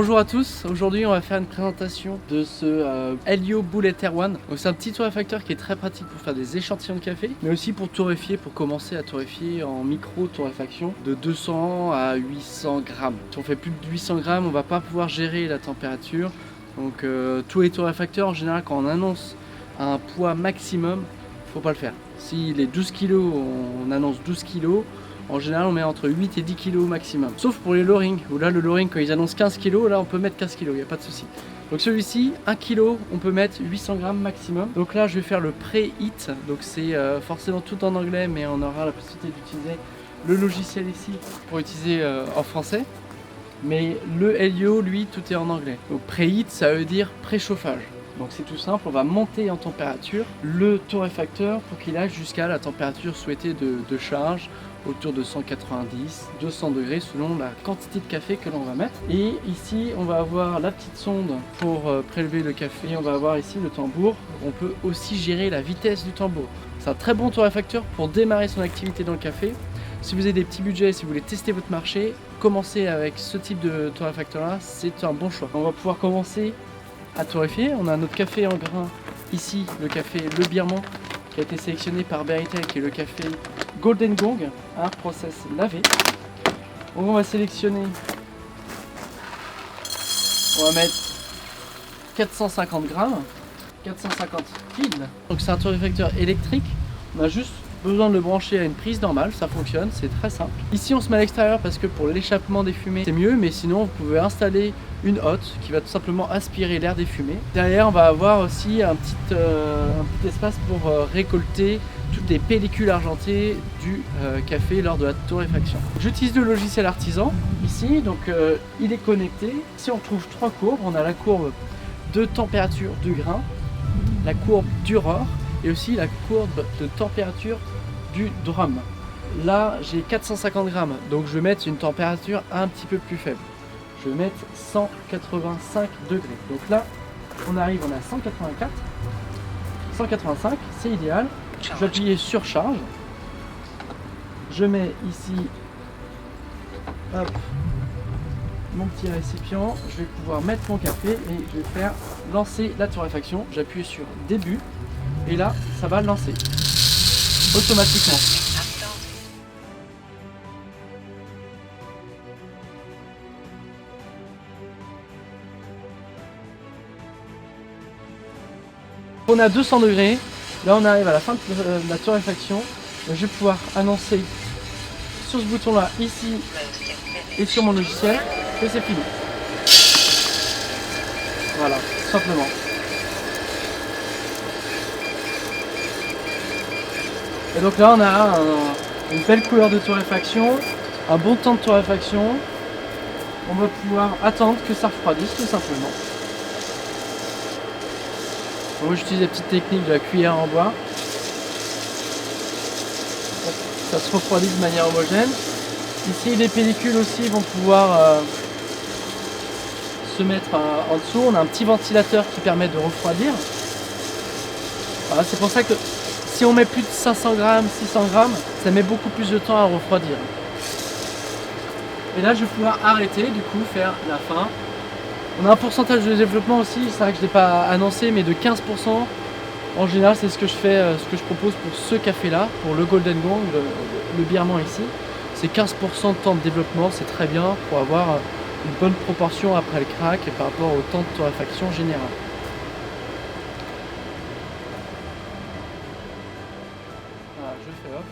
Bonjour à tous, aujourd'hui on va faire une présentation de ce Helio Bullet Air One. C'est un petit torréfacteur qui est très pratique pour faire des échantillons de café, mais aussi pour torréfier, pour commencer à torréfier en micro torréfaction de 200 à 800 grammes. Si on fait plus de 800 grammes, on va pas pouvoir gérer la température. Donc tous les torréfacteurs en général, quand on annonce un poids maximum, faut pas le faire. Si les 12 kg, on annonce 12 kg, en général on met entre 8 et 10 kg maximum. Sauf pour les low-ring, où là le low-ring quand ils annoncent 15 kg, là on peut mettre 15 kg, il n'y a pas de souci. Donc celui-ci, 1 kg, on peut mettre 800 grammes maximum. Donc là je vais faire le pré-heat, donc c'est forcément tout en anglais, mais on aura la possibilité d'utiliser le logiciel ici pour utiliser en français. Mais le Helio, lui, tout est en anglais. Donc pré-heat, ça veut dire préchauffage. Donc c'est tout simple, on va monter en température le torréfacteur pour qu'il aille jusqu'à la température souhaitée de charge, autour de 190, 200 degrés selon la quantité de café que l'on va mettre. Et ici on va avoir la petite sonde pour prélever le café. Et on va avoir ici le tambour. On peut aussi gérer la vitesse du tambour. C'est un très bon torréfacteur pour démarrer son activité dans le café. Si vous avez des petits budgets, si vous voulez tester votre marché, commencez avec ce type de torréfacteur là, c'est un bon choix. On va pouvoir commencer à torréfier. On a notre café en grain ici, le café Le Birman, qui a été sélectionné par Beritel, qui est le café Golden Gong, un process lavé. Donc on va sélectionner, on va mettre 450 grammes, 450 piles. Donc c'est un torréfacteur électrique, on a juste besoin de le brancher à une prise normale, ça fonctionne, c'est très simple. Ici on se met à l'extérieur parce que pour l'échappement des fumées c'est mieux, mais sinon vous pouvez installer une hotte qui va tout simplement aspirer l'air des fumées. Derrière on va avoir aussi un petit espace pour récolter toutes les pellicules argentées du café lors de la torréfaction. J'utilise le logiciel artisan ici, donc il est connecté. Ici on trouve trois courbes, on a la courbe de température du grain, la courbe d'Uror et aussi la courbe de température du drum. Là j'ai 450 grammes, donc je vais mettre une température un petit peu plus faible. Je vais mettre 185 degrés. Donc là on arrive, on a 184, 185, c'est idéal. Je vais appuyer sur charge. Je mets ici hop, mon petit récipient. Je vais pouvoir mettre mon café et je vais faire lancer la torréfaction. J'appuie sur début et là ça va lancer automatiquement. On a 200 degrés. Là on arrive à la fin de la torréfaction. Je vais pouvoir annoncer sur ce bouton là ici et sur mon logiciel que c'est fini. Voilà, tout simplement. Et donc là on a une belle couleur de torréfaction, un bon temps de torréfaction. On va pouvoir attendre que ça refroidisse tout simplement. Moi j'utilise la petite technique de la cuillère en bois. Ça se refroidit de manière homogène. Ici les pellicules aussi vont pouvoir se mettre en dessous. On a un petit ventilateur qui permet de refroidir. Voilà, c'est pour ça que si on met plus de 500 grammes, 600 grammes, ça met beaucoup plus de temps à refroidir. Et là je vais pouvoir arrêter, du coup faire la fin. On a un pourcentage de développement aussi, c'est vrai que je ne l'ai pas annoncé, mais de 15%. En général, c'est ce que je fais, ce que je propose pour ce café-là, pour le Golden Gong, le Birman ici. C'est 15% de temps de développement, c'est très bien pour avoir une bonne proportion après le crack et par rapport au temps de torréfaction général. Voilà, je fais off.